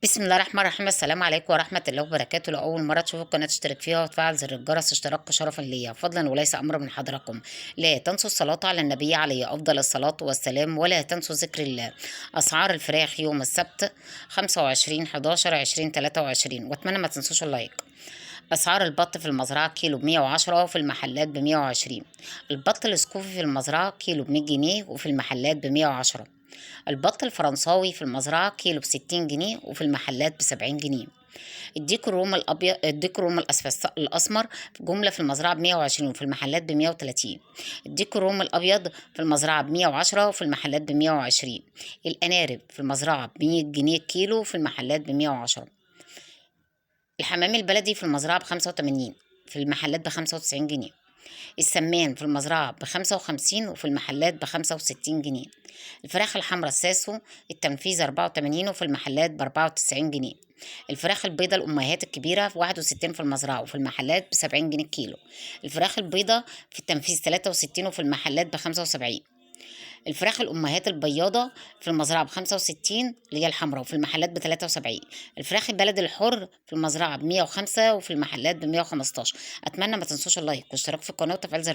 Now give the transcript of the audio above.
بسم الله الرحمن الرحيم. السلام عليكم ورحمة الله وبركاته. لو أول مرة تشوفوا القناة تشترك فيها وتفعل زر الجرس اشتراك شرفا ليا فضلا وليس أمرا من حضراتكم. لا تنسوا الصلاة على النبي عليه أفضل الصلاة والسلام، ولا تنسوا ذكر الله. أسعار الفراخ يوم السبت 25/11/2023، وأتمنى ما تنسوش اللايك. أسعار البط في المزرعة كيلو ب110 وفي المحلات ب120. البط الاسكوفي في المزرعة كيلو ب100 جنيه وفي المحلات ب110. البط الفرنساوي في المزرعة كيلو ب60 جنيه وفي المحلات ب70 جنيه. الديك الرومي الأبيض، الديك الرومي الأسمر في جملة في المزرعة ب120 وفي المحلات ب130. الديك الرومي الأبيض في المزرعة ب110 وفي المحلات ب120. الأنارب في المزرعة ب100 جنيه كيلو وفي المحلات ب110. الحمام البلدي في المزرعة ب85 في المحلات ب95 جنيه. السمان في المزرعة ب55 وفي المحلات ب65 جنيه. الفراخ الحمراء الساسو التنفيذ 84 وفي المحلات ب94 جنيه. الفراخ البيضة الأمهات الكبيرة 61 في المزرعة وفي المحلات ب70 جنيه الكيلو. الفراخ البيضة في التنفيذ 63 وفي المحلات ب75. الفراخ الأمهات البياضة في المزرعة ب65 اللي هي الحمراء وفي المحلات ب73. الفراخ البلد الحر في المزرعة ب105 وفي المحلات ب115. أتمنى ما تنسوش اللايك والاشتراك في القناة وتفعيل زر